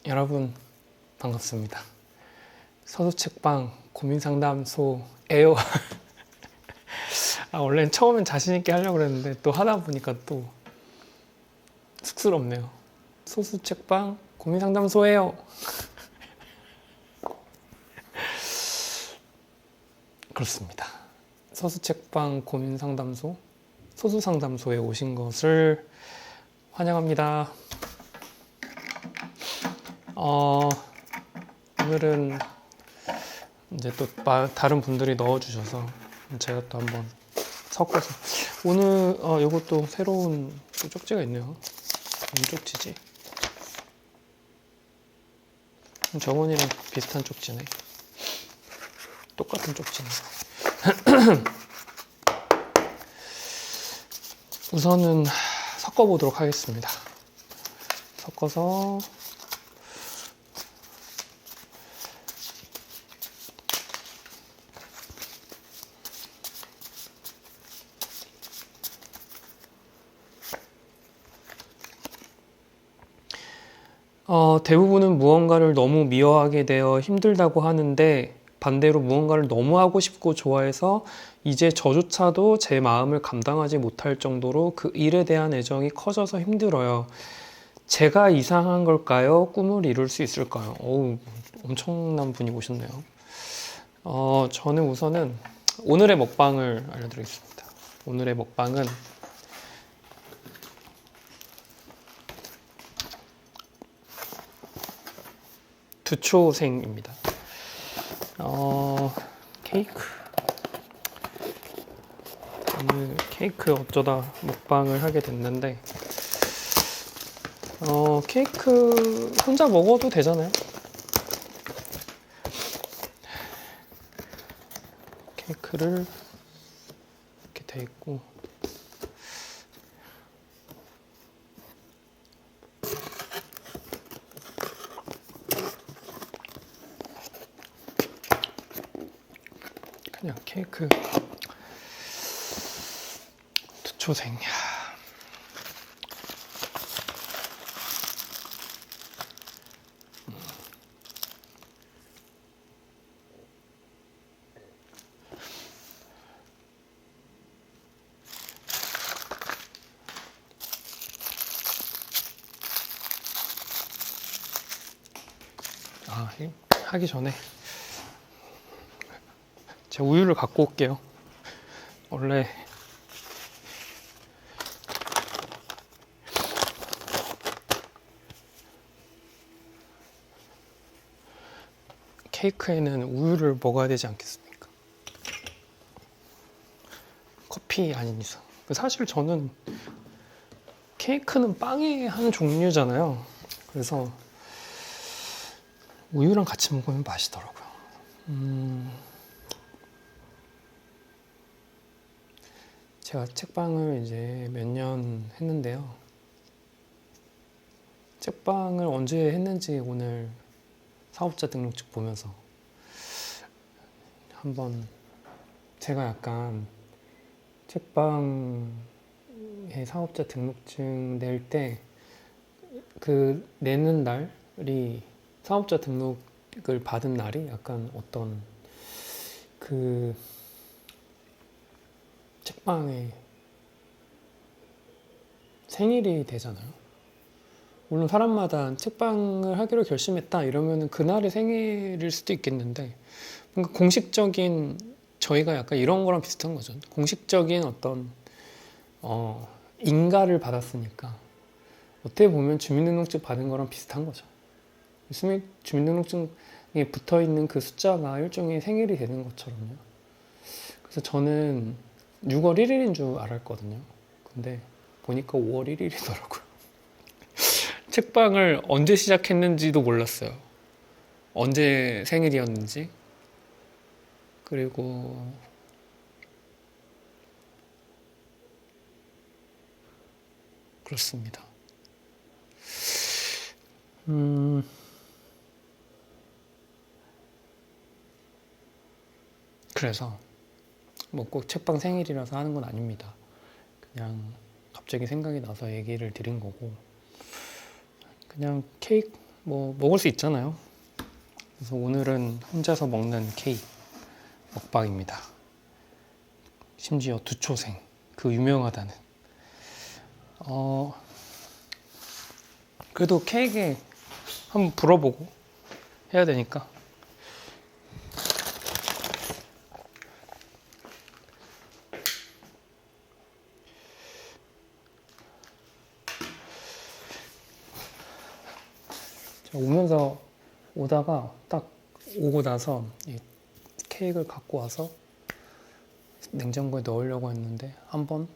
여러분 반갑습니다. 서수책방 고민상담소에요. 원래는 처음엔 자신있게 하려고 그랬는데 또 하다 보니까 또 쑥스럽네요. 서수책방 고민상담소에요. 그렇습니다. 서수책방 고민상담소 소수상담소에 오신 것을 환영합니다. 오늘은 이제 또 다른 분들이 넣어주셔서 제가 또 한번 섞어서 오늘 이것도 새로운 또 쪽지가 있네요. 뭔 쪽지지? 저번이랑 비슷한 쪽지네. 똑같은 쪽지네. 우선은 섞어보도록 하겠습니다. 섞어서 대부분은 무언가를 너무 미워하게 되어 힘들다고 하는데 반대로 무언가를 너무 하고 싶고 좋아해서 이제 저조차도 제 마음을 감당하지 못할 정도로 그 일에 대한 애정이 커져서 힘들어요. 제가 이상한 걸까요? 꿈을 이룰 수 있을까요? 어우, 엄청난 분이 오셨네요. 저는 우선은 오늘의 먹방을 알려드리겠습니다. 오늘의 먹방은 두초생입니다. 케이크. 오늘 케이크 어쩌다 먹방을 하게 됐는데, 케이크 혼자 먹어도 되잖아요. 케이크를 이렇게 돼 있고, 그냥 케이크 두초생. 하기 전에 제가 우유를 갖고 올게요. 원래 케이크에는 우유를 먹어야 되지 않겠습니까? 커피 아닌 이상. 사실 저는 케이크는 빵의 한 종류잖아요. 그래서 우유랑 같이 먹으면 맛있더라고요. 제가 책방을 이제 몇 년 했는데요. 책방을 언제 했는지 오늘 사업자 등록증 보면서 한번 제가 약간 책방에 사업자 등록증 낼 때 그 내는 날이 사업자 등록을 받은 날이 약간 어떤 그 책방의 생일이 되잖아요. 물론 사람마다 책방을 하기로 결심했다 이러면 그날의 생일일 수도 있겠는데 뭔가 공식적인 저희가 약간 이런 거랑 비슷한 거죠. 공식적인 어떤 인가를 받았으니까 어떻게 보면 주민등록증 받은 거랑 비슷한 거죠. 주민등록증에 붙어 있는 그 숫자가 일종의 생일이 되는 것처럼요. 그래서 저는 6월 1일인 줄 알았거든요. 근데 보니까 5월 1일이더라고요. 책방을 언제 시작했는지도 몰랐어요. 언제 생일이었는지. 그리고 그렇습니다. 그래서 뭐 꼭 책방 생일이라서 하는 건 아닙니다. 그냥 갑자기 생각이 나서 얘기를 드린 거고 그냥 케이크 뭐 먹을 수 있잖아요. 그래서 오늘은 혼자서 먹는 케이크 먹방입니다. 심지어 두초생, 그 유명하다는. 그래도 케이크에 한번 불어보고 해야 되니까. 오다가 딱 오고 나서 이 케이크를 갖고 와서 냉장고에 넣으려고 했는데 한번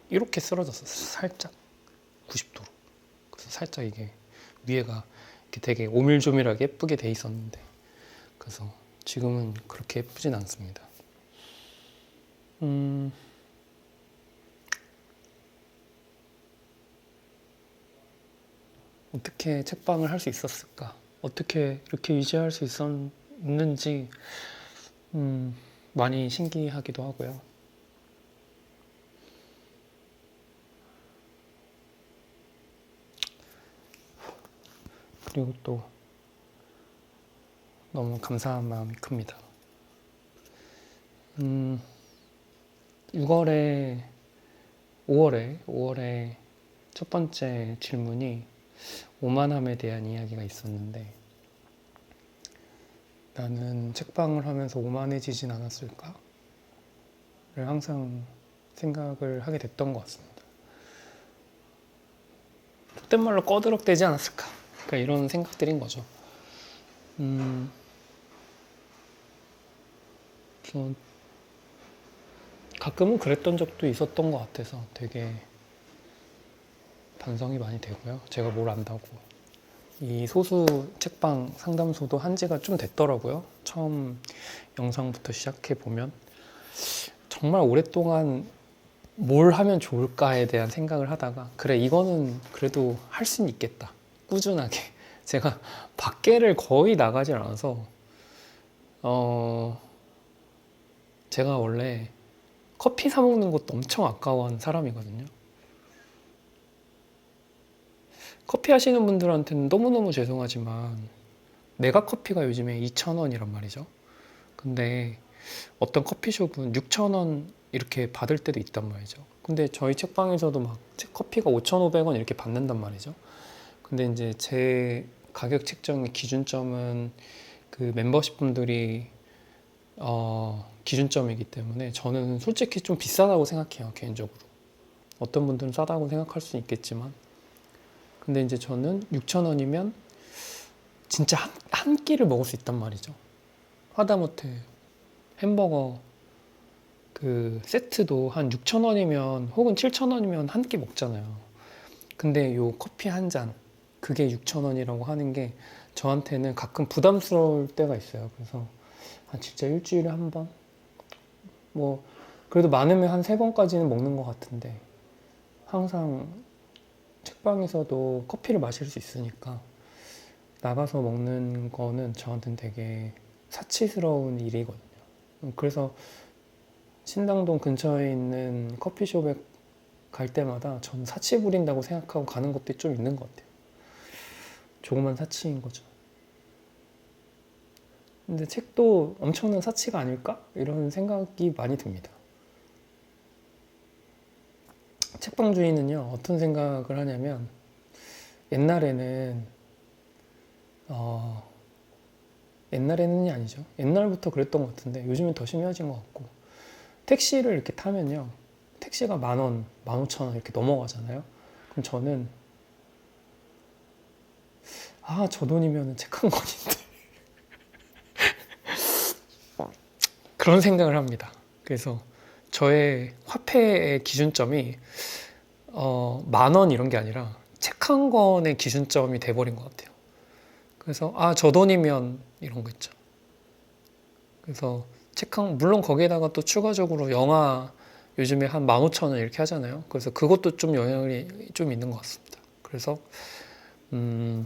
이렇게 쓰러졌어. 살짝 90도로. 그래서 살짝 이게 위에가 이렇게 되게 오밀조밀하게 예쁘게 돼 있었는데, 그래서 지금은 그렇게 예쁘진 않습니다. 어떻게 책방을 할 수 있었을까? 어떻게 이렇게 유지할 수 있었는지 많이 신기하기도 하고요. 그리고 또 너무 감사한 마음이 큽니다. 5월에 첫 번째 질문이 오만함에 대한 이야기가 있었는데, 나는 책방을 하면서 오만해지진 않았을까? 를 항상 생각을 하게 됐던 것 같습니다. 속된 말로 꺼드럭대지 않았을까? 그러니까 이런 생각들인 거죠. 그래서 가끔은 그랬던 적도 있었던 것 같아서 되게 반성이 많이 되고요. 제가 뭘 안다고. 이 소수 책방 상담소도 한 지가 좀 됐더라고요. 처음 영상부터 시작해 보면 정말 오랫동안 뭘 하면 좋을까에 대한 생각을 하다가, 그래, 이거는 그래도 할 수는 있겠다. 꾸준하게. 제가 밖에를 거의 나가질 않아서 제가 원래 커피 사 먹는 것도 엄청 아까워하는 사람이거든요. 커피 하시는 분들한테는 너무너무 죄송하지만 메가 커피가 요즘에 2,000원이란 말이죠. 근데 어떤 커피숍은 6,000원 이렇게 받을 때도 있단 말이죠. 근데 저희 책방에서도 막 커피가 5,500원 이렇게 받는단 말이죠. 근데 이제 제 가격 책정의 기준점은 그 멤버십 분들이 기준점이기 때문에 저는 솔직히 좀 비싸다고 생각해요, 개인적으로. 어떤 분들은 싸다고 생각할 수는 있겠지만, 근데 이제 저는 6,000원이면 진짜 한 끼를 먹을 수 있단 말이죠. 하다못해 햄버거 그 세트도 한 6,000원이면 혹은 7,000원이면 한 끼 먹잖아요. 근데 요 커피 한 잔, 그게 6,000원이라고 하는 게 저한테는 가끔 부담스러울 때가 있어요. 그래서 진짜 일주일에 한 번? 뭐 그래도 많으면 한 3번까지는 먹는 것 같은데, 항상 책방에서도 커피를 마실 수 있으니까 나가서 먹는 거는 저한테는 되게 사치스러운 일이거든요. 그래서 신당동 근처에 있는 커피숍에 갈 때마다 저는 사치 부린다고 생각하고 가는 것도 좀 있는 것 같아요. 조그만 사치인 거죠. 근데 책도 엄청난 사치가 아닐까? 이런 생각이 많이 듭니다. 책방 주인은요, 어떤 생각을 하냐면, 옛날에는이 아니죠. 옛날부터 그랬던 것 같은데 요즘은 더 심해진 것 같고, 택시를 이렇게 타면요, 택시가 10,000원, 15,000원 이렇게 넘어가잖아요. 그럼 저는 저 돈이면 책 한 권인데 그런 생각을 합니다. 그래서 저의 화폐의 기준점이 10,000원 이런 게 아니라 책 한 권의 기준점이 돼버린 것 같아요. 그래서 저 돈이면 이런 거 있죠. 그래서 물론 거기에다가 또 추가적으로 영화 요즘에 한 15,000원 이렇게 하잖아요. 그래서 그것도 좀 영향이 좀 있는 것 같습니다. 그래서 그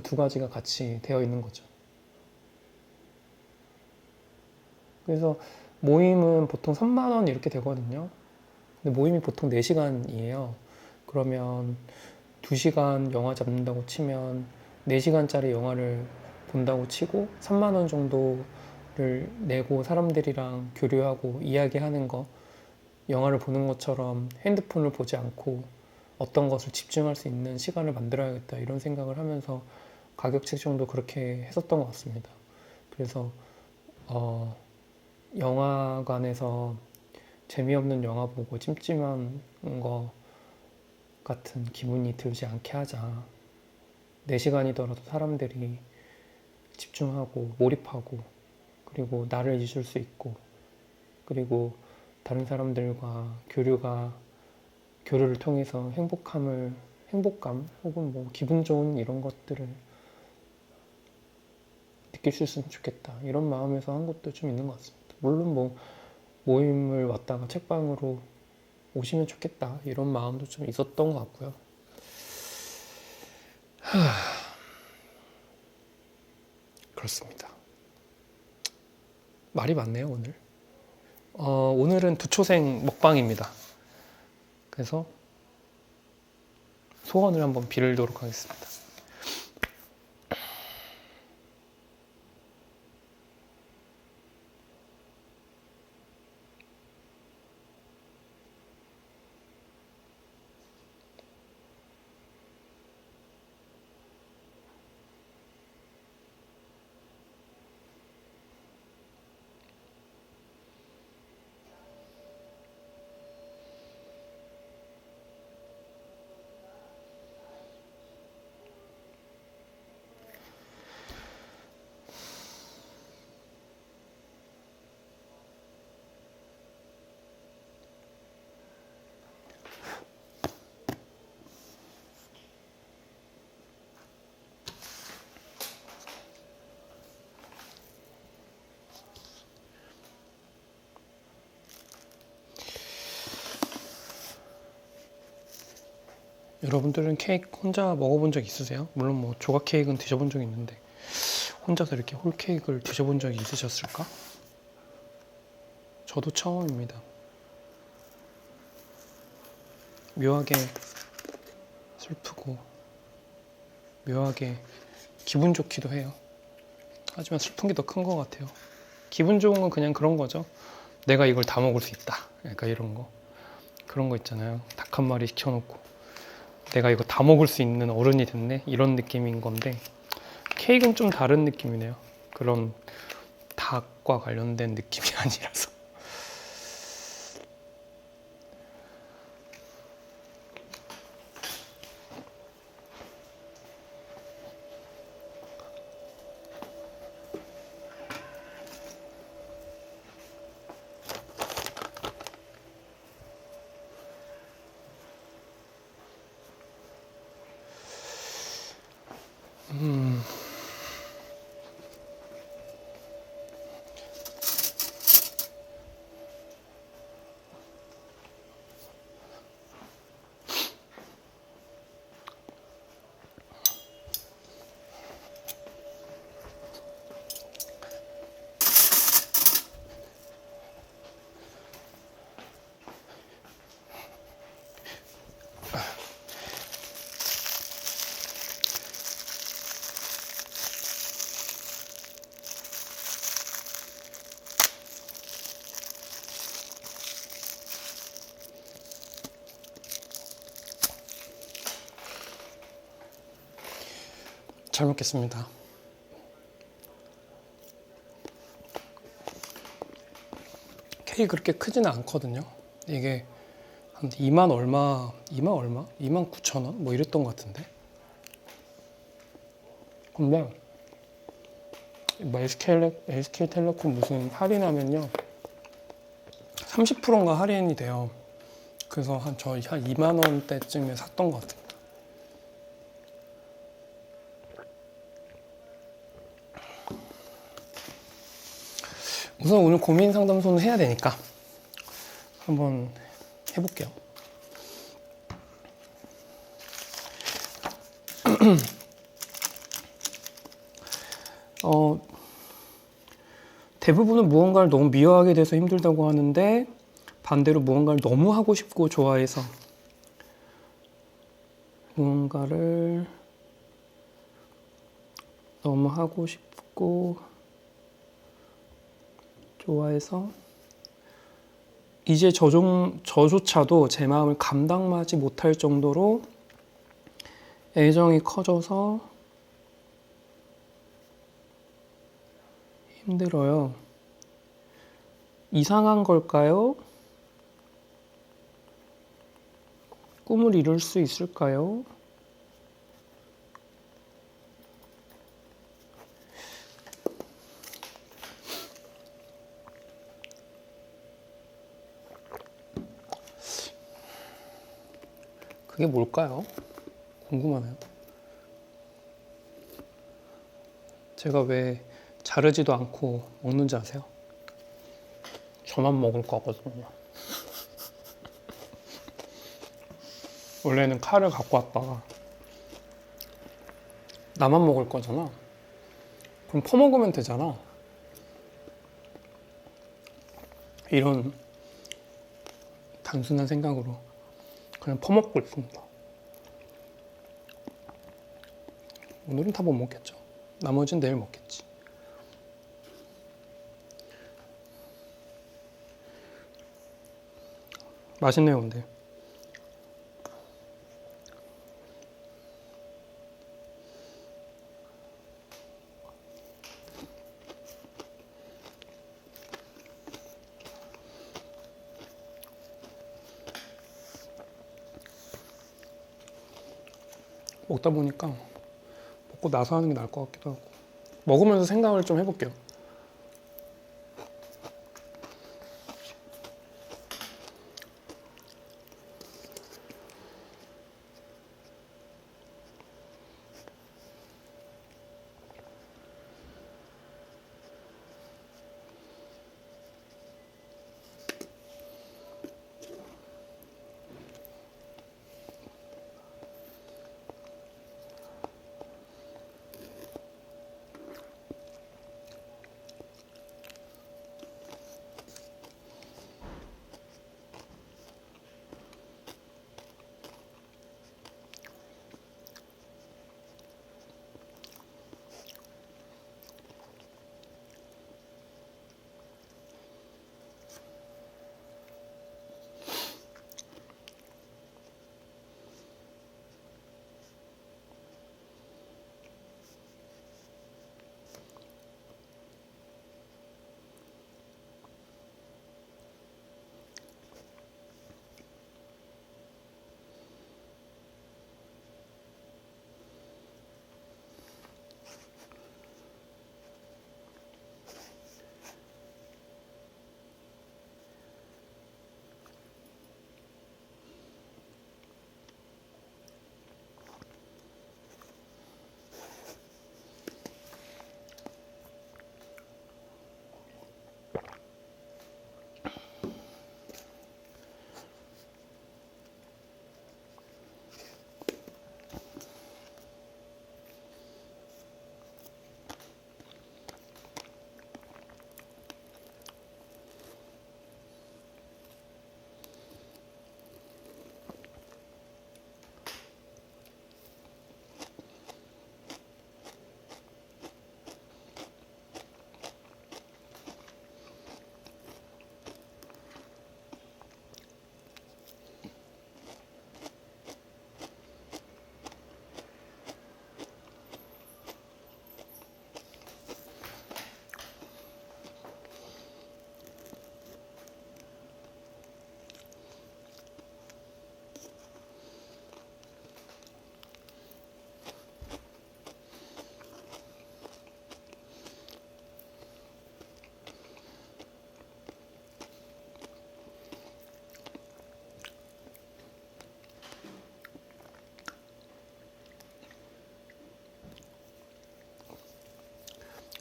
두 가지가 같이 되어 있는 거죠. 그래서 모임은 보통 30,000원 이렇게 되거든요. 근데 모임이 보통 4시간이에요. 그러면 2시간 영화 잡는다고 치면 4시간짜리 영화를 본다고 치고 3만 원 정도를 내고 사람들이랑 교류하고 이야기하는 거, 영화를 보는 것처럼 핸드폰을 보지 않고 어떤 것을 집중할 수 있는 시간을 만들어야겠다 이런 생각을 하면서 가격 책정도 그렇게 했었던 것 같습니다. 그래서 영화관에서 재미없는 영화 보고 찜찜한 거 같은 기분이 들지 않게 하자. 4시간이더라도 사람들이 집중하고 몰입하고 그리고 나를 잊을 수 있고 그리고 다른 사람들과 교류를 통해서 행복감 혹은 뭐 기분 좋은 이런 것들을 느낄 수 있으면 좋겠다. 이런 마음에서 한 것도 좀 있는 것 같습니다. 물론 뭐 모임을 왔다가 책방으로 오시면 좋겠다. 이런 마음도 좀 있었던 것 같고요. 그렇습니다. 말이 많네요, 오늘. 오늘은 두초생 먹방입니다. 그래서 소원을 한번 빌도록 하겠습니다. 여러분들은 케이크 혼자 먹어본 적 있으세요? 물론 뭐 조각 케이크는 드셔본 적이 있는데 혼자서 이렇게 홀 케이크를 드셔본 적이 있으셨을까? 저도 처음입니다. 묘하게 슬프고 묘하게 기분 좋기도 해요. 하지만 슬픈 게 더 큰 것 같아요. 기분 좋은 건 그냥 그런 거죠. 내가 이걸 다 먹을 수 있다. 약간 이런 거. 그런 거 있잖아요. 닭 한 마리 시켜놓고 내가 이거 다 먹을 수 있는 어른이 됐네? 이런 느낌인 건데 케이크는 좀 다른 느낌이네요. 그런 닭과 관련된 느낌이 아니라서. 잘 먹겠습니다. 케이크 그렇게 크지는 않거든요. 이게 한 2만 얼마? 2만 9천 원? 뭐 이랬던 것 같은데. 근데 뭐 SK텔레콤 무슨 할인하면요 30%인가 할인이 돼요. 그래서 한 2만 원대쯤에 샀던 것 같아요. 우선 오늘 고민 상담소는 해야 되니까 한번 해볼게요. 대부분은 무언가를 너무 미워하게 돼서 힘들다고 하는데 반대로 무언가를 너무 하고 싶고 좋아해서 무언가를 너무 하고 싶고 좋아해서 이제 저조차도 제 마음을 감당하지 못할 정도로 애정이 커져서 힘들어요. 이상한 걸까요? 꿈을 이룰 수 있을까요? 그게 뭘까요? 궁금하네요. 제가 왜 자르지도 않고 먹는지 아세요? 저만 먹을 거거든요. 원래는 칼을 갖고 왔다가 나만 먹을 거잖아. 그럼 퍼먹으면 되잖아. 이런 단순한 생각으로 그냥 퍼먹고 있습니다. 오늘은 다 못 먹겠죠. 나머지는 내일 먹겠지. 맛있네요, 근데. 먹다 보니까 먹고 나서 하는 게 나을 것 같기도 하고. 먹으면서 생각을 좀 해볼게요.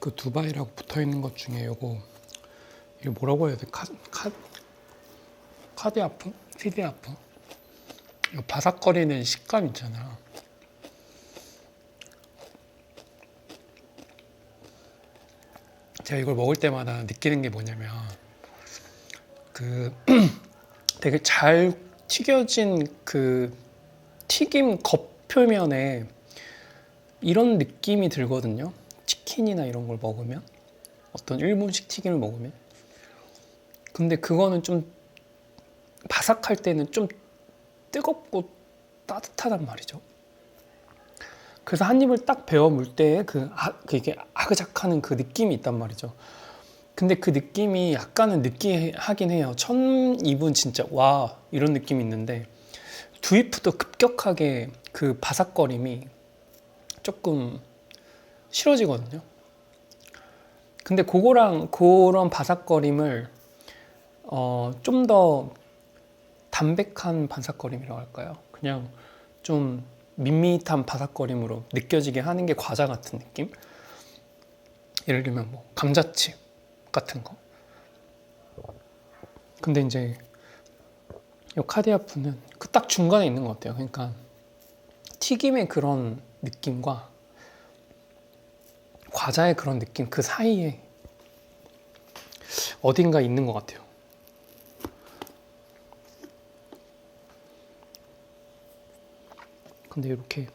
그 두바이라고 붙어있는 것 중에 이거 뭐라고 해야 돼? 카디아프? 피디아프? 이 바삭거리는 식감 있잖아. 제가 이걸 먹을 때마다 느끼는 게 뭐냐면 그 되게 잘 튀겨진 그 튀김 겉표면에 이런 느낌이 들거든요. 치킨이나 이런 걸 먹으면, 어떤 일본식 튀김을 먹으면. 근데 그거는 좀 바삭할 때는 좀 뜨겁고 따뜻하단 말이죠. 그래서 한 입을 딱 베어 물 때에 그게 아그작하는 그 느낌이 있단 말이죠. 근데 그 느낌이 약간은 느끼하긴 해요. 첫 입은 진짜 와 이런 느낌이 있는데 두 입부터 급격하게 그 바삭거림이 조금 싫어지거든요. 근데 그거랑 그런 바삭거림을 좀 더 담백한 바삭거림이라고 할까요? 그냥 좀 밋밋한 바삭거림으로 느껴지게 하는 게 과자 같은 느낌? 예를 들면 뭐 감자칩 같은 거. 근데 이제 이 카디아프는 그 딱 중간에 있는 것 같아요. 그러니까 튀김의 그런 느낌과 과자의 그런 느낌 그 사이에 어딘가 있는 것 같아요. 근데 이렇게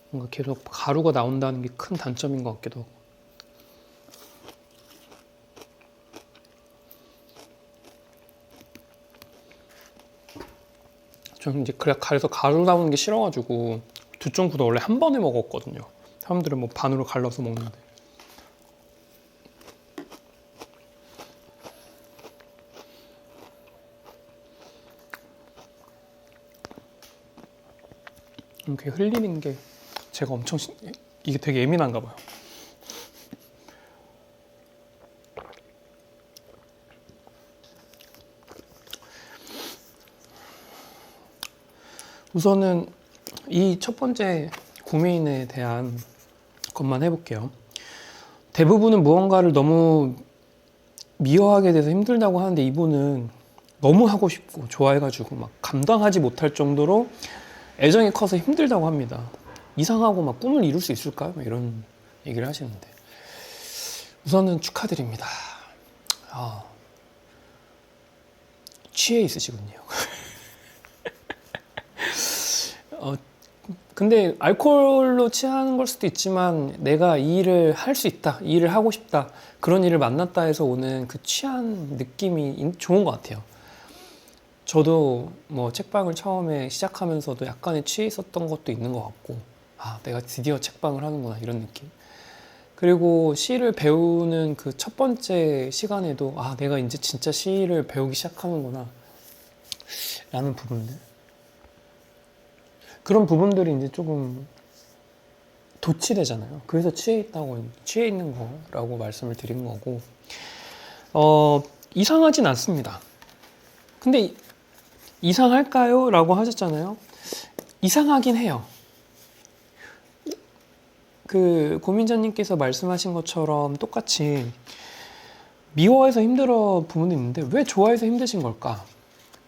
뭔가 계속 가루가 나온다는 게 큰 단점인 것 같기도 하고. 저는 이제 그래서 가루 나오는 게 싫어가지고 두쫑구도 원래 한 번에 먹었거든요. 사람들은 뭐 반으로 갈라서 먹는데. 이렇게 흘리는 게 제가 이게 되게 예민한가 봐요. 우선은 이 첫 번째 고민에 대한 것만 해볼게요. 대부분은 무언가를 너무 미워하게 돼서 힘들다고 하는데 이분은 너무 하고 싶고 좋아해가지고 막 감당하지 못할 정도로 애정이 커서 힘들다고 합니다. 이상하고 막 꿈을 이룰 수 있을까요? 이런 얘기를 하시는데 우선은 축하드립니다. 취해 있으시군요. 근데 알코올로 취하는 걸 수도 있지만 내가 이 일을 할 수 있다, 이 일을 하고 싶다, 그런 일을 만났다 해서 오는 그 취한 느낌이 좋은 것 같아요. 저도 뭐 책방을 처음에 시작하면서도 약간의 취해 있었던 것도 있는 것 같고, 내가 드디어 책방을 하는구나 이런 느낌. 그리고 시를 배우는 그 첫 번째 시간에도 내가 이제 진짜 시를 배우기 시작하는구나 라는 부분들, 그런 부분들이 이제 조금 도취되잖아요. 그래서 취해 있는 거라고 말씀을 드린 거고, 이상하진 않습니다. 근데 이상할까요? 라고 하셨잖아요. 이상하긴 해요. 그 고민자님께서 말씀하신 것처럼 똑같이 미워해서 힘들어 부분이 있는데 왜 좋아해서 힘드신 걸까?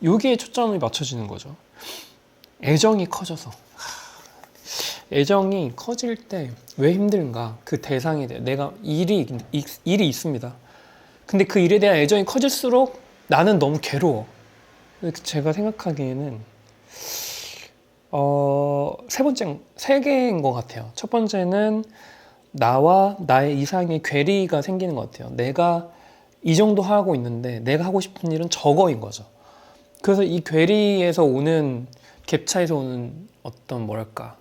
여기에 초점이 맞춰지는 거죠. 애정이 커져서. 애정이 커질 때 왜 힘든가? 그 대상에 대해 내가 일이 있습니다. 근데 그 일에 대한 애정이 커질수록 나는 너무 괴로워. 제가 생각하기에는 세 개인 것 같아요. 첫 번째는 나와 나의 이상의 괴리가 생기는 것 같아요. 내가 이 정도 하고 있는데 내가 하고 싶은 일은 저거인 거죠. 그래서 이 괴리에서 오는 갭차에서 오는 어떤 뭐랄까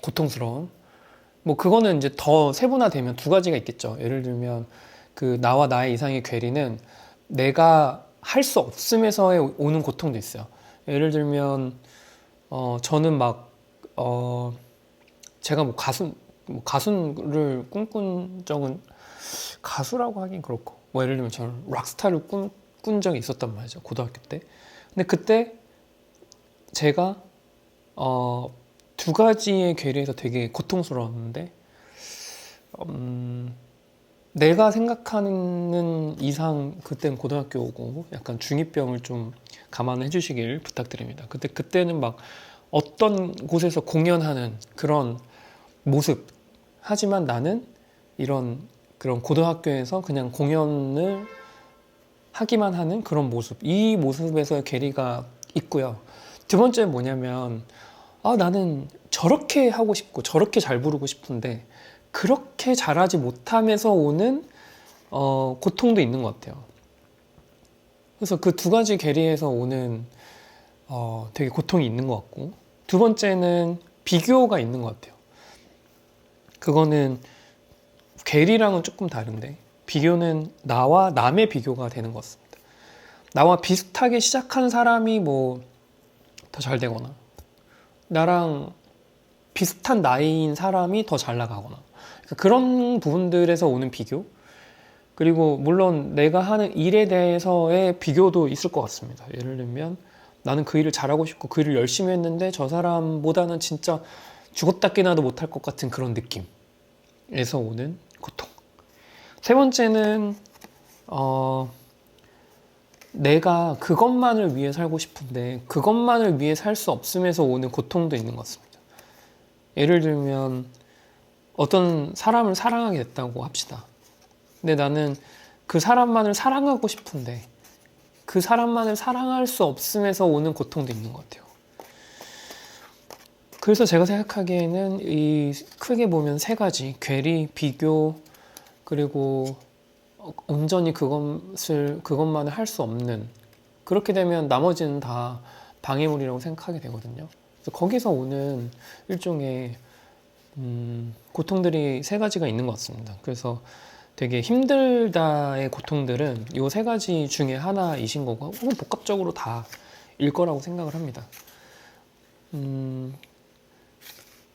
고통스러움, 뭐 그거는 이제 더 세분화되면 두 가지가 있겠죠. 예를 들면 그 나와 나의 이상의 괴리는 내가 할 수 없음에서의 오는 고통도 있어요. 예를 들면 저는 제가 가수를 꿈꾼 적은, 가수라고 하긴 그렇고, 뭐 예를 들면 저는 락스타를 꿈꾼 적이 있었단 말이죠, 고등학교 때. 근데 그때 제가 두 가지의 괴리에서 되게 고통스러웠는데, 내가 생각하는 이상, 그때는 고등학교고 약간 중2병을 좀 감안해 주시길 부탁드립니다. 그때는 막 어떤 곳에서 공연하는 그런 모습, 하지만 나는 그런 고등학교에서 그냥 공연을 하기만 하는 그런 모습, 이 모습에서의 괴리가 있고요. 두 번째는 뭐냐면 나는 저렇게 하고 싶고 저렇게 잘 부르고 싶은데 그렇게 잘하지 못함에서 오는 고통도 있는 것 같아요. 그래서 그 두 가지 괴리에서 오는 되게 고통이 있는 것 같고, 두 번째는 비교가 있는 것 같아요. 그거는 괴리랑은 조금 다른데, 비교는 나와 남의 비교가 되는 것 같습니다. 나와 비슷하게 시작한 사람이 뭐 더 잘 되거나, 나랑 비슷한 나이인 사람이 더 잘 나가거나, 그러니까 그런 부분들에서 오는 비교. 그리고 물론 내가 하는 일에 대해서의 비교도 있을 것 같습니다. 예를 들면 나는 그 일을 잘하고 싶고 그 일을 열심히 했는데 저 사람보다는 진짜 죽었다 깨나도 못할 것 같은 그런 느낌에서 오는 고통. 세 번째는 내가 그것만을 위해 살고 싶은데 그것만을 위해 살 수 없음에서 오는 고통도 있는 것 같습니다. 예를 들면 어떤 사람을 사랑하게 됐다고 합시다. 근데 나는 그 사람만을 사랑하고 싶은데 그 사람만을 사랑할 수 없음에서 오는 고통도 있는 것 같아요. 그래서 제가 생각하기에는 이 크게 보면 세 가지, 괴리, 비교, 그리고 온전히 그것만을 할 수 없는, 그렇게 되면 나머지는 다 방해물이라고 생각하게 되거든요. 그래서 거기서 오는 일종의 고통들이 세 가지가 있는 것 같습니다. 그래서 되게 힘들다의 고통들은 이 세 가지 중에 하나이신 거고, 혹은 복합적으로 다일 거라고 생각을 합니다.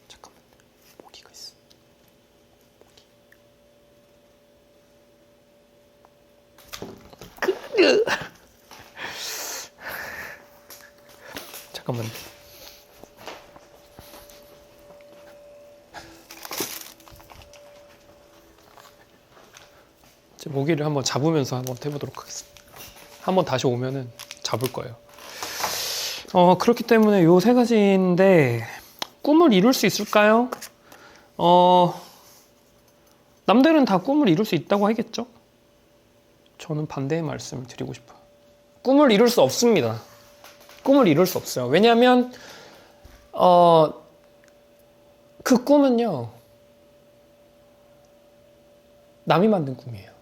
잠깐만, 모기가 있어. 잠깐만. 모기를 한번 잡으면서 한번 해보도록 하겠습니다. 한번 다시 오면은 잡을 거예요. 그렇기 때문에 요 세 가지인데, 꿈을 이룰 수 있을까요? 남들은 다 꿈을 이룰 수 있다고 하겠죠? 저는 반대의 말씀을 드리고 싶어요. 꿈을 이룰 수 없습니다. 꿈을 이룰 수 없어요. 왜냐하면 그 꿈은요, 남이 만든 꿈이에요.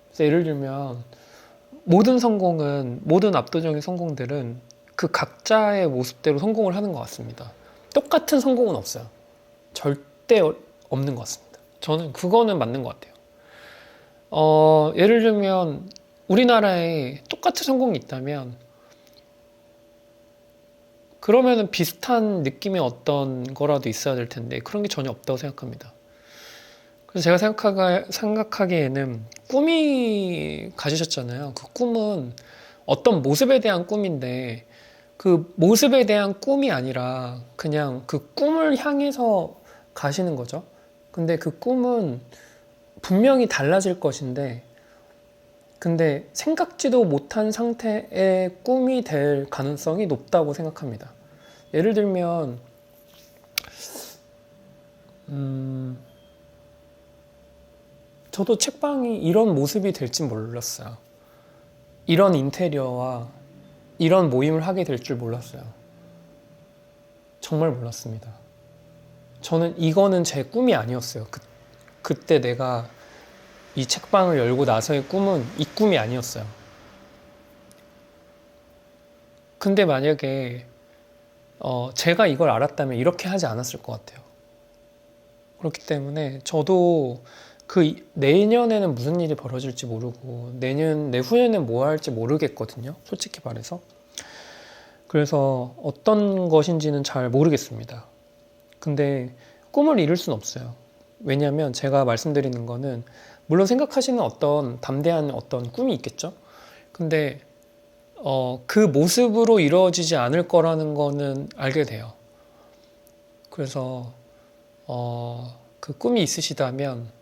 그래서 예를 들면 모든 압도적인 성공들은 그 각자의 모습대로 성공을 하는 것 같습니다. 똑같은 성공은 없어요. 절대 없는 것 같습니다. 저는 그거는 맞는 것 같아요. 예를 들면 우리나라에 똑같은 성공이 있다면 그러면은 비슷한 느낌의 어떤 거라도 있어야 될 텐데 그런 게 전혀 없다고 생각합니다. 그래서 제가 생각하기에는 꿈이 가지셨잖아요. 그 꿈은 어떤 모습에 대한 꿈인데 그 모습에 대한 꿈이 아니라 그냥 그 꿈을 향해서 가시는 거죠. 근데 그 꿈은 분명히 달라질 것인데, 근데 생각지도 못한 상태의 꿈이 될 가능성이 높다고 생각합니다. 예를 들면 저도 책방이 이런 모습이 될지 몰랐어요. 이런 인테리어와 이런 모임을 하게 될 줄 몰랐어요. 정말 몰랐습니다. 저는 이거는 제 꿈이 아니었어요. 그때 내가 이 책방을 열고 나서의 꿈은 이 꿈이 아니었어요. 근데 만약에 제가 이걸 알았다면 이렇게 하지 않았을 것 같아요. 그렇기 때문에 저도 내년에는 무슨 일이 벌어질지 모르고 내후년에는 뭐 할지 모르겠거든요. 솔직히 말해서. 그래서 어떤 것인지는 잘 모르겠습니다. 근데 꿈을 이룰 수는 없어요. 왜냐하면 제가 말씀드리는 거는 물론 생각하시는 어떤 담대한 어떤 꿈이 있겠죠. 근데 그 모습으로 이루어지지 않을 거라는 거는 알게 돼요. 그래서 그 꿈이 있으시다면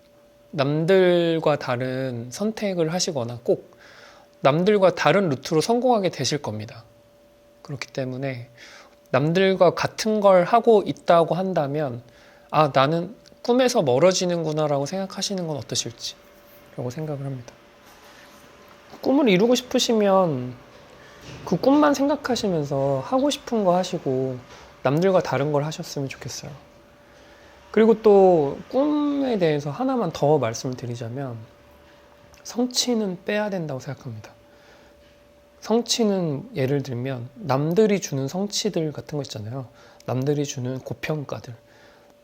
남들과 다른 선택을 하시거나 꼭 남들과 다른 루트로 성공하게 되실 겁니다. 그렇기 때문에 남들과 같은 걸 하고 있다고 한다면 나는 꿈에서 멀어지는구나 라고 생각하시는 건 어떠실지 라고 생각을 합니다. 꿈을 이루고 싶으시면 그 꿈만 생각하시면서 하고 싶은 거 하시고 남들과 다른 걸 하셨으면 좋겠어요. 그리고 또 꿈에 대해서 하나만 더 말씀을 드리자면 성취는 빼야 된다고 생각합니다. 성취는 예를 들면 남들이 주는 성취들 같은 거 있잖아요. 남들이 주는 고평가들,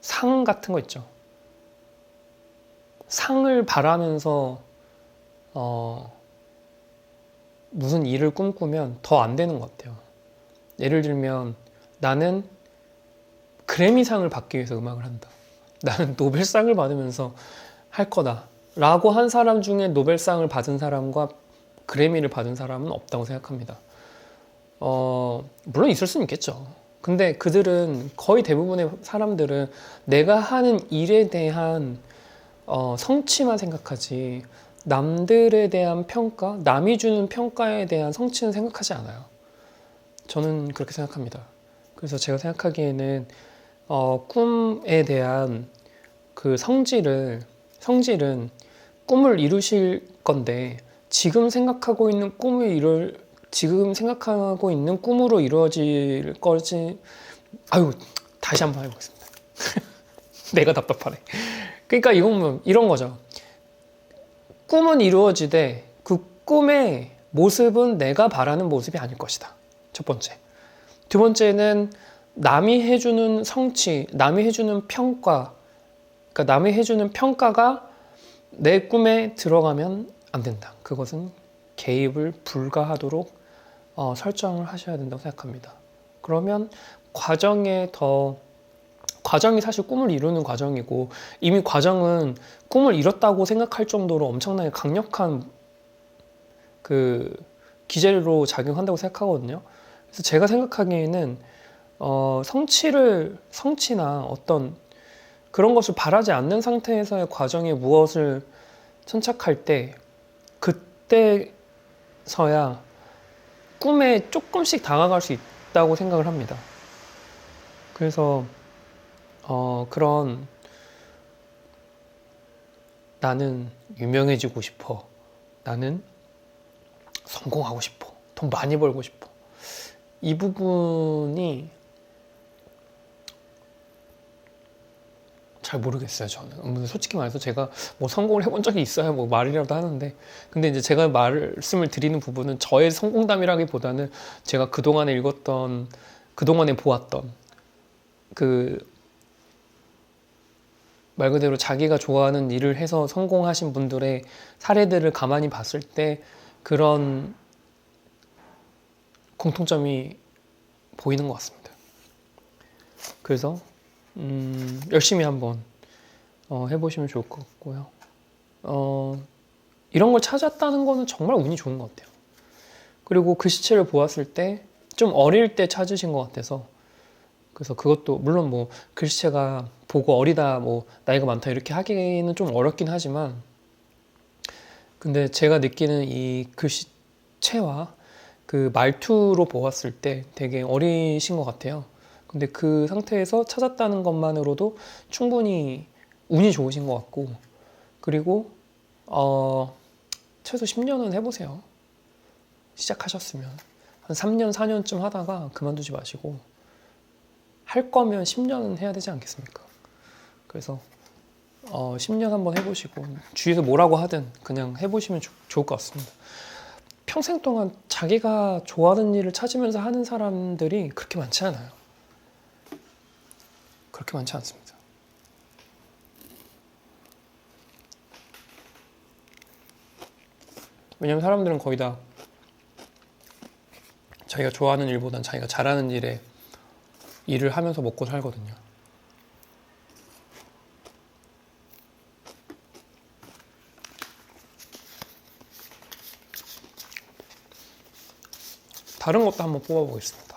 상 같은 거 있죠. 상을 바라면서 무슨 일을 꿈꾸면 더 안 되는 것 같아요. 예를 들면 나는 그래미상을 받기 위해서 음악을 한다. 나는 노벨상을 받으면서 할 거다. 라고 한 사람 중에 노벨상을 받은 사람과 그래미를 받은 사람은 없다고 생각합니다. 물론 있을 수는 있겠죠. 근데 그들은 거의 대부분의 사람들은 내가 하는 일에 대한 성취만 생각하지 남들에 대한 평가, 남이 주는 평가에 대한 성취는 생각하지 않아요. 저는 그렇게 생각합니다. 그래서 제가 생각하기에는 꿈에 대한 그 성질은 꿈을 이루실 건데 지금 생각하고 있는 꿈으로 이루어질 거지. 아유, 다시 한번 해보겠습니다. 내가 답답하네. 그러니까 이런 거죠. 꿈은 이루어지되 그 꿈의 모습은 내가 바라는 모습이 아닐 것이다. 첫 번째. 두 번째는 남이 해주는 성취, 남이 해주는 평가, 그러니까 남이 해주는 평가가 내 꿈에 들어가면 안 된다. 그것은 개입을 불가하도록 설정을 하셔야 된다고 생각합니다. 그러면 과정이 사실 꿈을 이루는 과정이고 이미 과정은 꿈을 이뤘다고 생각할 정도로 엄청나게 강력한 그 기제로 작용한다고 생각하거든요. 그래서 제가 생각하기에는 성취나 어떤 그런 것을 바라지 않는 상태에서의 과정에 무엇을 천착할 때 그때서야 꿈에 조금씩 다가갈 수 있다고 생각을 합니다. 그래서 그런 나는 유명해지고 싶어, 나는 성공하고 싶어, 돈 많이 벌고 싶어, 이 부분이 잘 모르겠어요. 저는 솔직히 말해서 제가 뭐 성공을 해본 적이 있어야 뭐 말이라도 하는데, 근데 이제 제가 말씀을 드리는 부분은 저의 성공담이라기보다는 제가 그동안에 읽었던, 그동안에 보았던 그 말 그대로 자기가 좋아하는 일을 해서 성공하신 분들의 사례들을 가만히 봤을 때 그런 공통점이 보이는 것 같습니다. 그래서 열심히 한번 해보시면 좋을 것 같고요. 이런 걸 찾았다는 거는 정말 운이 좋은 것 같아요. 그리고 그 시체를 보았을 때 좀 어릴 때 찾으신 것 같아서, 그래서 그것도 물론 뭐 글씨체가 보고 어리다, 뭐 나이가 많다 이렇게 하기는 좀 어렵긴 하지만, 근데 제가 느끼는 이 글씨체와 그 말투로 보았을 때 되게 어리신 것 같아요. 근데 그 상태에서 찾았다는 것만으로도 충분히 운이 좋으신 것 같고, 그리고 최소 10년은 해보세요. 시작하셨으면 한 3년, 4년쯤 하다가 그만두지 마시고, 할 거면 10년은 해야 되지 않겠습니까? 그래서 10년 한번 해보시고 주위에서 뭐라고 하든 그냥 해보시면 좋을 것 같습니다. 평생 동안 자기가 좋아하는 일을 찾으면서 하는 사람들이 그렇게 많지 않아요. 그렇게 많지 않습니다. 왜냐면 사람들은 거의 다 자기가 좋아하는 일보단 자기가 잘하는 일에 일을 하면서 먹고 살거든요. 다른 것도 한번 뽑아보겠습니다.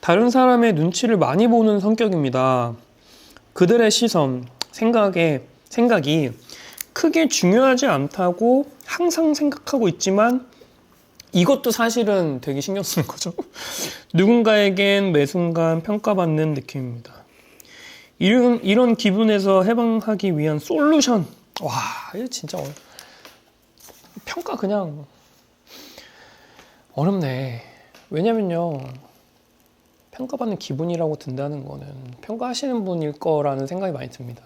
다른 사람의 눈치를 많이 보는 성격입니다. 그들의 시선, 생각이 크게 중요하지 않다고 항상 생각하고 있지만 이것도 사실은 되게 신경 쓰는 거죠. 누군가에겐 매 순간 평가받는 느낌입니다. 이런 기분에서 해방하기 위한 솔루션. 와, 이거 진짜 평가 그냥 어렵네. 왜냐면요, 평가받는 기분이라고 든다는 거는 평가하시는 분일 거라는 생각이 많이 듭니다.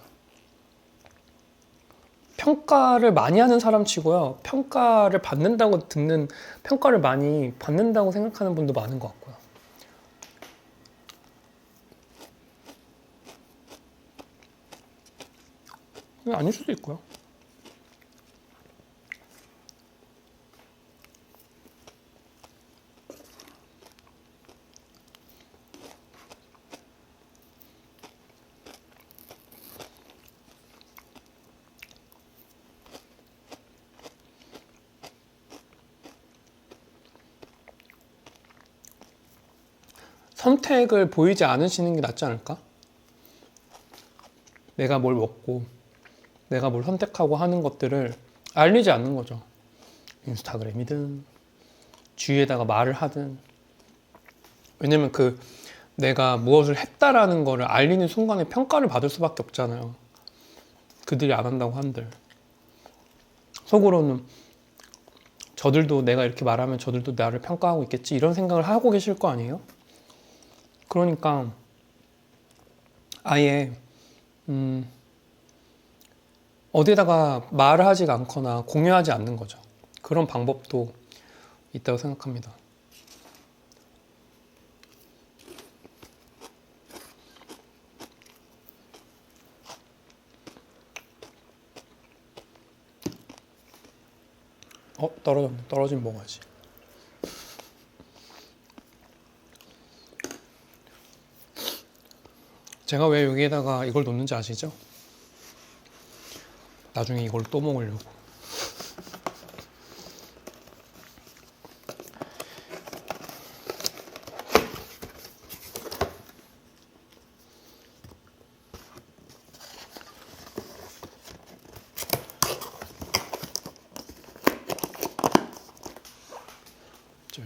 평가를 많이 하는 사람 치고요, 평가를 받는다고 듣는, 평가를 많이 받는다고 생각하는 분도 많은 것 같고요. 아닐 수도 있고요. 선택을 보이지 않으시는 게 낫지 않을까? 내가 뭘 먹고 내가 뭘 선택하고 하는 것들을 알리지 않는 거죠. 인스타그램이든 주위에다가 말을 하든. 왜냐면 내가 무엇을 했다라는 거를 알리는 순간에 평가를 받을 수밖에 없잖아요. 그들이 안 한다고 한들. 속으로는 저들도 내가 이렇게 말하면 저들도 나를 평가하고 있겠지, 이런 생각을 하고 계실 거 아니에요? 그러니까 아예 어디에다가 말을 하지 않거나 공유하지 않는 거죠. 그런 방법도 있다고 생각합니다. 떨어졌네. 떨어지면 먹어야지. 제가 왜 여기에다가 이걸 놓는지 아시죠? 나중에 이걸 또 먹으려고.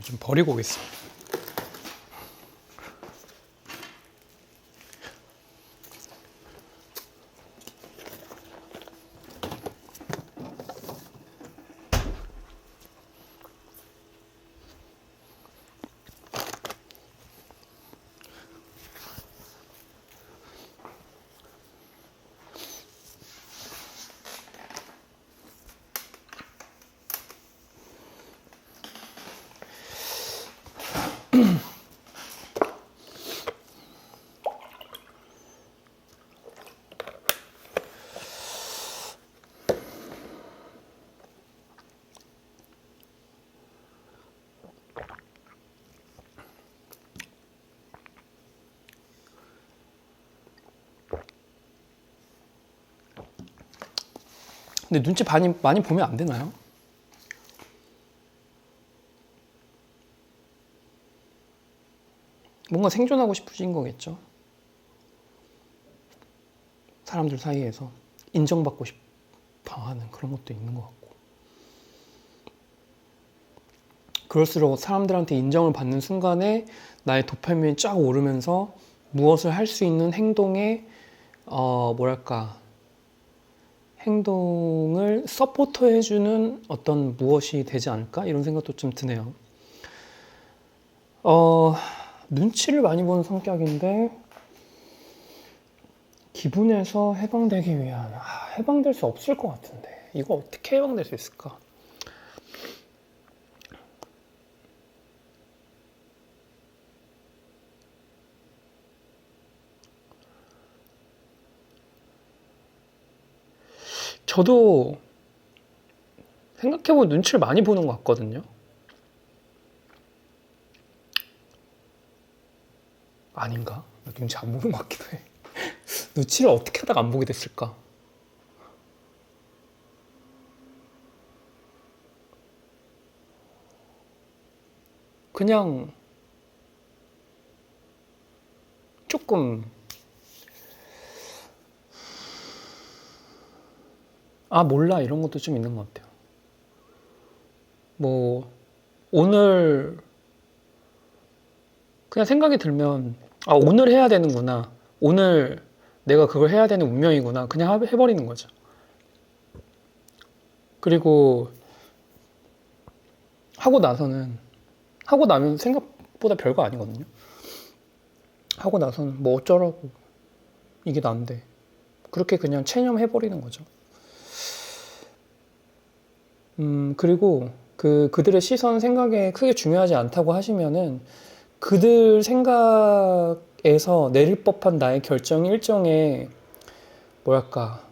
좀 버리고 오겠습니다. 근데 눈치 많이 보면 안 되나요? 뭔가 생존하고 싶으신 거겠죠? 사람들 사이에서 인정받고 싶어 하는 그런 것도 있는 것 같고. 그럴수록 사람들한테 인정을 받는 순간에 나의 도파민이 쫙 오르면서 무엇을 할 수 있는 행동에 행동을 서포터해주는 어떤 무엇이 되지 않을까? 이런 생각도 좀 드네요. 눈치를 많이 보는 성격인데 기분에서 해방되기 위한 해방될 수 없을 것 같은데 이거 어떻게 해방될 수 있을까? 저도 생각해보면 눈치를 많이 보는 것 같거든요. 아닌가? 눈치 안 보는 것 같기도 해. 눈치를 어떻게 하다가 안 보게 됐을까? 그냥 조금 몰라 이런 것도 좀 있는 것 같아요. 뭐 오늘 그냥 생각이 들면 오늘 해야 되는구나, 오늘 내가 그걸 해야 되는 운명이구나, 그냥 해버리는 거죠. 그리고 하고 나면 생각보다 별거 아니거든요. 하고 나서는 뭐 어쩌라고, 이게 난데, 그렇게 그냥 체념해버리는 거죠. 그리고 그들의 시선, 생각에 크게 중요하지 않다고 하시면은 그들 생각에서 내릴 법한 나의 결정이 일종의 뭐랄까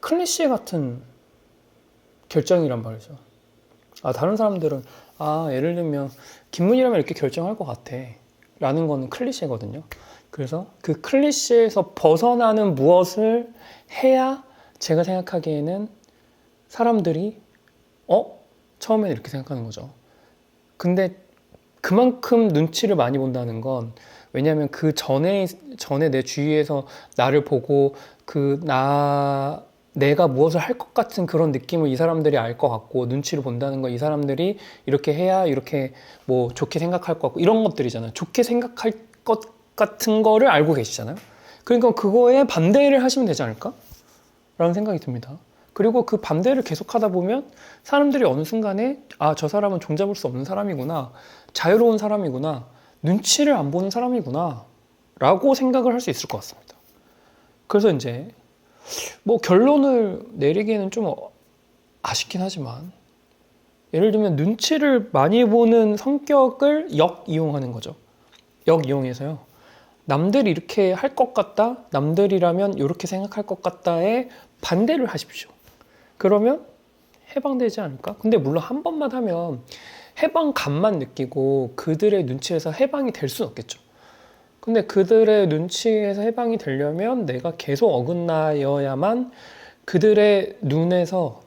클리셰 같은 결정이란 말이죠. 다른 사람들은 예를 들면 김문이라면 이렇게 결정할 것 같아 라는 거는 클리셰거든요. 그래서 그 클리셰에서 벗어나는 무엇을 해야 제가 생각하기에는 사람들이 처음에는 이렇게 생각하는 거죠. 근데 그만큼 눈치를 많이 본다는 건, 왜냐하면 그 전에 내 주위에서 나를 보고 내가 무엇을 할 것 같은 그런 느낌을 이 사람들이 알 것 같고, 눈치를 본다는 건 이 사람들이 이렇게 해야 이렇게 뭐 좋게 생각할 것 같고, 이런 것들이잖아요. 좋게 생각할 것 같은 거를 알고 계시잖아요. 그러니까 그거에 반대를 하시면 되지 않을까? 라는 생각이 듭니다. 그리고 그 반대를 계속 하다 보면 사람들이 어느 순간에 저 사람은 종잡을 수 없는 사람이구나, 자유로운 사람이구나, 눈치를 안 보는 사람이구나 라고 생각을 할 수 있을 것 같습니다. 그래서 이제 뭐 결론을 내리기에는 좀 아쉽긴 하지만, 예를 들면 눈치를 많이 보는 성격을 역이용하는 거죠. 역이용해서요, 남들이 이렇게 할 것 같다, 남들이라면 이렇게 생각할 것 같다에 반대를 하십시오. 그러면 해방되지 않을까? 근데 물론 한 번만 하면 해방감만 느끼고 그들의 눈치에서 해방이 될 수는 없겠죠. 근데 그들의 눈치에서 해방이 되려면 내가 계속 어긋나야만 그들의 눈에서,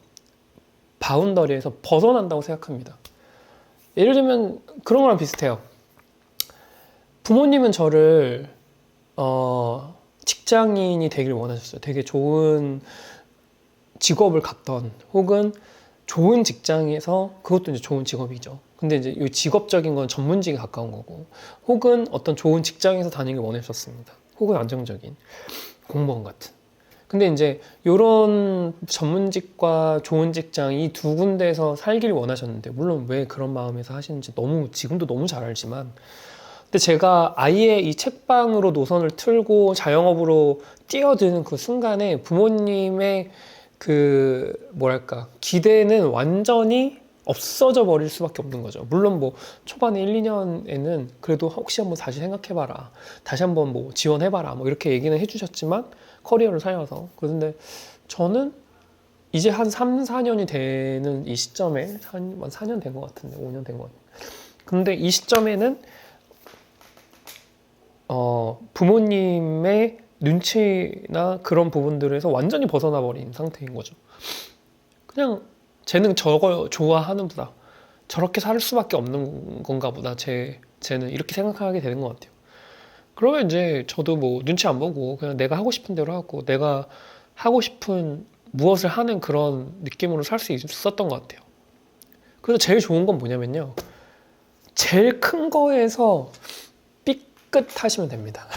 바운더리에서 벗어난다고 생각합니다. 예를 들면 그런 거랑 비슷해요. 부모님은 저를 직장인이 되길 원하셨어요. 되게 좋은 직업을 갖던, 혹은 좋은 직장에서, 그것도 이제 좋은 직업이죠. 근데 이제 이 직업적인 건 전문직에 가까운 거고, 혹은 어떤 좋은 직장에서 다니길 원하셨습니다. 혹은 안정적인 공무원 같은. 근데 이제 이런 전문직과 좋은 직장, 이 두 군데에서 살길 원하셨는데, 물론 왜 그런 마음에서 하시는지 지금도 너무 잘 알지만, 근데 제가 아예 이 책방으로 노선을 틀고 자영업으로 뛰어드는 그 순간에 부모님의 기대는 완전히 없어져 버릴 수밖에 없는 거죠. 물론 뭐 초반에 1, 2년에는 그래도 혹시 한번 다시 생각해봐라, 다시 한번 뭐 지원해봐라, 뭐 이렇게 얘기는 해주셨지만, 커리어를 살려서. 그런데 저는 이제 한 3, 4년이 되는 이 시점에, 한 4년 된 것 같은데, 5년 된 것 같은데, 근데 이 시점에는 부모님의 눈치나 그런 부분들에서 완전히 벗어나 버린 상태인 거죠. 그냥 쟤는 저거 좋아하는 보다, 저렇게 살 수밖에 없는 건가 보다, 쟤는 이렇게 생각하게 되는 것 같아요. 그러면 이제 저도 뭐 눈치 안 보고 그냥 내가 하고 싶은 대로 하고, 내가 하고 싶은 무엇을 하는 그런 느낌으로 살 수 있었던 것 같아요. 그래서 제일 좋은 건 뭐냐면요, 제일 큰 거에서 삐끗 하시면 됩니다.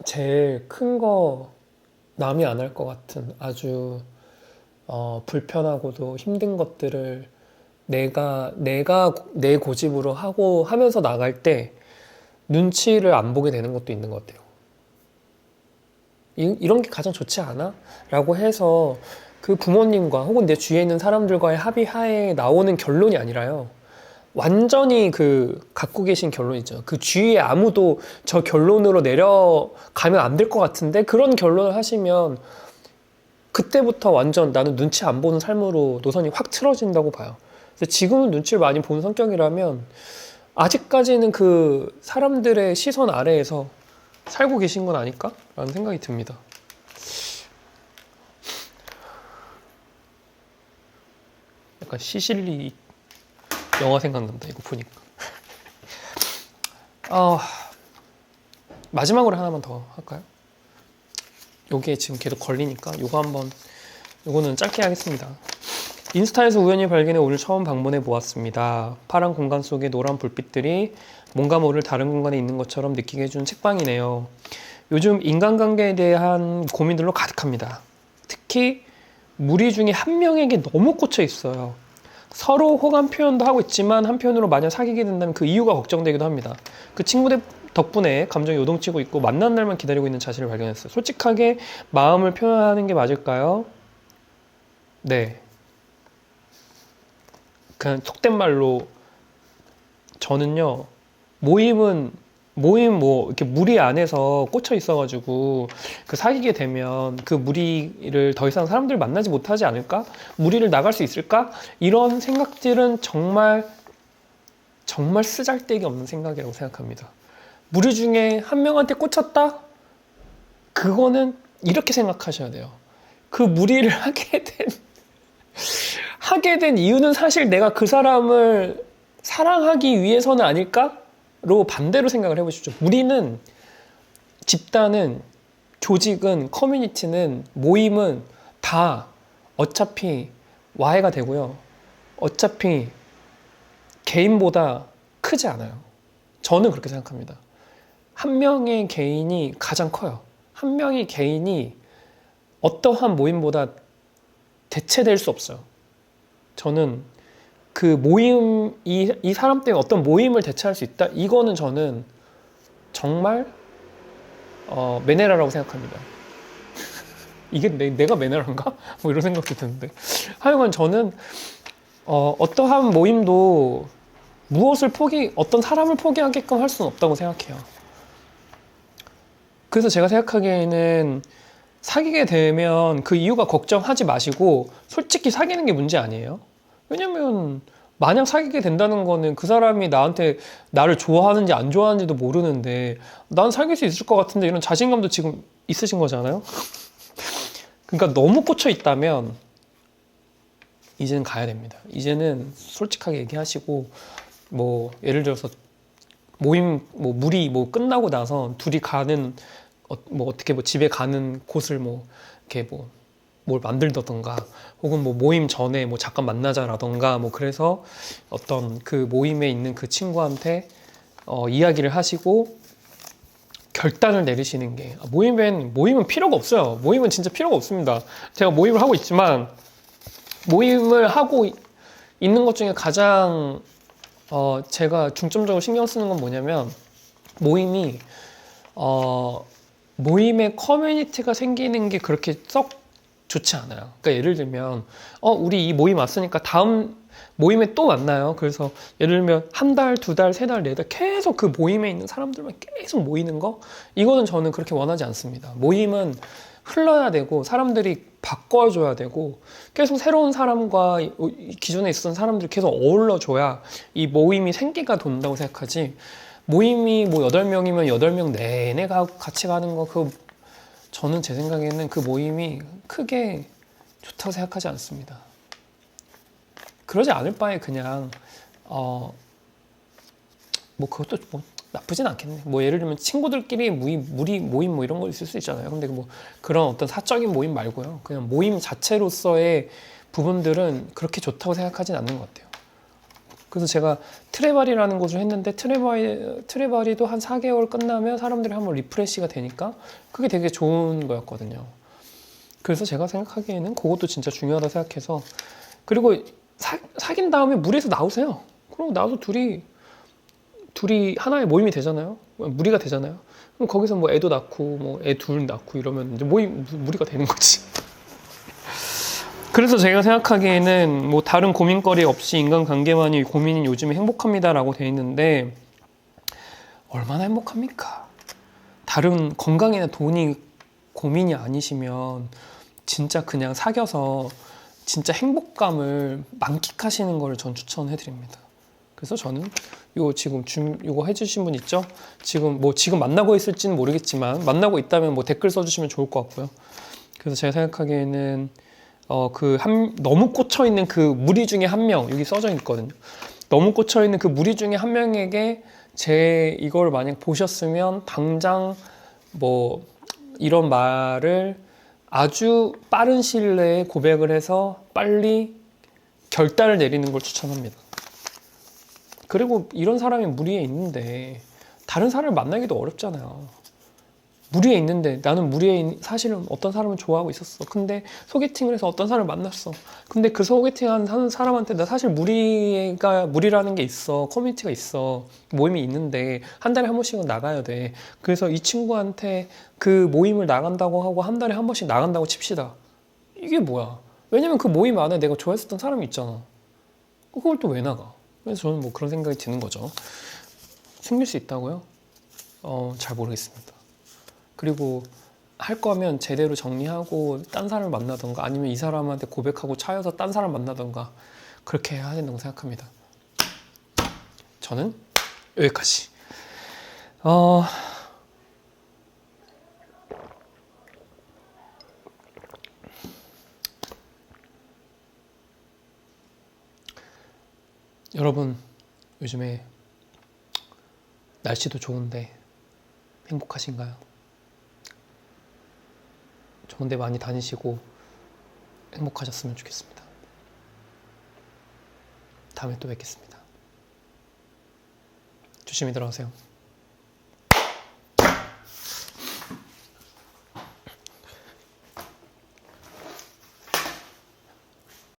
제일 큰 거, 남이 안 할 것 같은 아주 불편하고도 힘든 것들을 내가 내 고집으로 하면서 나갈 때 눈치를 안 보게 되는 것도 있는 것 같아요. 이런 게 가장 좋지 않아? 라고 해서 그 부모님과 혹은 내 주위에 있는 사람들과의 합의하에 나오는 결론이 아니라요, 완전히 갖고 계신 결론이죠. 그 주위에 아무도 저 결론으로 내려가면 안 될 것 같은데, 그런 결론을 하시면 그때부터 완전 나는 눈치 안 보는 삶으로 노선이 확 틀어진다고 봐요. 그래서 지금은 눈치를 많이 보는 성격이라면 아직까지는 그 사람들의 시선 아래에서 살고 계신 건 아닐까? 라는 생각이 듭니다. 약간 시실리 영화 생각난다, 이거 보니까. 마지막으로 하나만 더 할까요? 요게 지금 계속 걸리니까 요거는 짧게 하겠습니다. 인스타에서 우연히 발견해 오늘 처음 방문해 보았습니다. 파란 공간 속에 노란 불빛들이 뭔가 모를 다른 공간에 있는 것처럼 느끼게 해주는 책방이네요. 요즘 인간관계에 대한 고민들로 가득합니다. 특히 무리 중에 한 명에게 너무 꽂혀 있어요. 서로 호감 표현도 하고 있지만 한편으로 만약 사귀게 된다면 그 이유가 걱정되기도 합니다. 그 친구들 덕분에 감정이 요동치고 있고 만난 날만 기다리고 있는 자신을 발견했어요. 솔직하게 마음을 표현하는 게 맞을까요? 네. 그냥 속된 말로 저는요, 모임 뭐 이렇게 무리 안에서 꽂혀 있어가지고 그 사귀게 되면 그 무리를 더 이상 사람들 만나지 못하지 않을까? 무리를 나갈 수 있을까? 이런 생각들은 정말 정말 쓰잘데기 없는 생각이라고 생각합니다. 무리 중에 한 명한테 꽂혔다? 그거는 이렇게 생각하셔야 돼요. 그 무리를 하게 된 이유는 사실 내가 그 사람을 사랑하기 위해서는 아닐까로 반대로 생각을 해보십시오. 무리는, 집단은, 조직은, 커뮤니티는, 모임은 다 어차피 와해가 되고요. 어차피 개인보다 크지 않아요. 저는 그렇게 생각합니다. 한 명의 개인이 가장 커요. 한 명의 개인이 어떠한 모임보다 대체될 수 없어요. 저는 그 모임, 이 사람 때문에 어떤 모임을 대체할 수 있다? 이거는 저는 정말 메네라라고 생각합니다. 이게 내가 메네라인가? 뭐 이런 생각도 드는데. 하여간 저는 어떠한 모임도 어떤 사람을 포기하게끔 할 수는 없다고 생각해요. 그래서 제가 생각하기에는 사귀게 되면 그 이유가 걱정하지 마시고 솔직히 사귀는 게 문제 아니에요. 왜냐면 만약 사귀게 된다는 거는 그 사람이 나를 좋아하는지 안 좋아하는지도 모르는데 난 사귈 수 있을 것 같은데 이런 자신감도 지금 있으신 거잖아요. 그러니까 너무 꽂혀 있다면 이제는 가야 됩니다. 이제는 솔직하게 얘기하시고 뭐 예를 들어서 모임 뭐 무리 뭐 끝나고 나서 둘이 가는 뭐 어떻게 뭐 집에 가는 곳을 뭐 이렇게 뭐 뭘 만들던가 혹은 뭐 모임 전에 뭐 잠깐 만나자라던가 뭐 그래서 어떤 그 모임에 있는 그 친구한테 이야기를 하시고 결단을 내리시는 게 모임은 필요가 없어요. 모임은 진짜 필요가 없습니다. 제가 모임을 하고 있지만 모임을 하고 있는 것 중에 가장 제가 중점적으로 신경 쓰는 건 뭐냐면 모임의 커뮤니티가 생기는 게 그렇게 썩 좋지 않아요. 그러니까 예를 들면 우리 이 모임 왔으니까 다음 모임에 또 만나요. 그래서 예를 들면 한 달, 두 달, 세 달, 네 달 계속 그 모임에 있는 사람들만 계속 모이는 거, 이거는 저는 그렇게 원하지 않습니다. 모임은 흘러야 되고 사람들이 바꿔줘야 되고 계속 새로운 사람과 기존에 있었던 사람들이 계속 어울러줘야 이 모임이 생기가 돈다고 생각하지. 모임이 뭐 8명이면 8명 내내 같이 가는 거, 저는 제 생각에는 그 모임이 크게 좋다고 생각하지 않습니다. 그러지 않을 바에 그냥 뭐 그것도 뭐 나쁘진 않겠네. 뭐 예를 들면 친구들끼리 무리 모임 뭐 이런 거 있을 수 있잖아요. 근데 뭐 그런 어떤 사적인 모임 말고요. 그냥 모임 자체로서의 부분들은 그렇게 좋다고 생각하진 않는 것 같아요. 그래서 제가 트레바리라는 곳을 했는데 트레바리도 한 4개월 끝나면 사람들이 한번 리프레시가 되니까 그게 되게 좋은 거였거든요. 그래서 제가 생각하기에는 그것도 진짜 중요하다 생각해서, 그리고 사귄 다음에 무리에서 나오세요. 그럼 나와서 둘이 하나의 모임이 되잖아요. 무리가 되잖아요. 그럼 거기서 뭐 애도 낳고 뭐 애 둘 낳고 이러면 이제 무리가 되는 거지. 그래서 제가 생각하기에는 뭐 다른 고민거리 없이 인간관계만이 고민인 요즘에 행복합니다라고 돼 있는데 얼마나 행복합니까? 다른 건강이나 돈이 고민이 아니시면 진짜 그냥 사귀어서 진짜 행복감을 만끽하시는 걸 전 추천해드립니다. 그래서 저는 요거 해주신 분 있죠? 지금 만나고 있을지는 모르겠지만 만나고 있다면 뭐 댓글 써주시면 좋을 것 같고요. 그래서 제가 생각하기에는 너무 꽂혀있는 그 무리 중에 한 명, 여기 써져 있거든요. 너무 꽂혀있는 그 무리 중에 한 명에게 이걸 만약 보셨으면 당장 뭐 이런 말을 아주 빠른 시일 내에 고백을 해서 빨리 결단을 내리는 걸 추천합니다. 그리고 이런 사람이 무리에 있는데 다른 사람을 만나기도 어렵잖아요. 무리에 있는데 나는 사실은 어떤 사람을 좋아하고 있었어. 근데 소개팅을 해서 어떤 사람을 만났어. 근데 그 소개팅하는 사람한테 나 사실 무리라는 게 있어. 커뮤니티가 있어. 모임이 있는데 한 달에 한 번씩은 나가야 돼. 그래서 이 친구한테 그 모임을 나간다고 하고 한 달에 한 번씩 나간다고 칩시다. 이게 뭐야? 왜냐면 그 모임 안에 내가 좋아했었던 사람이 있잖아. 그걸 또 왜 나가? 그래서 저는 뭐 그런 생각이 드는 거죠. 숨길 수 있다고요? 잘 모르겠습니다. 그리고 할 거면 제대로 정리하고 딴 사람을 만나던가 아니면 이 사람한테 고백하고 차여서 딴 사람 만나던가 그렇게 해야 된다고 생각합니다. 저는 여기까지. 어, 여러분 요즘에 날씨도 좋은데 행복하신가요? 좋은데 많이 다니시고 행복하셨으면 좋겠습니다. 다음에 또 뵙겠습니다. 조심히 들어가세요.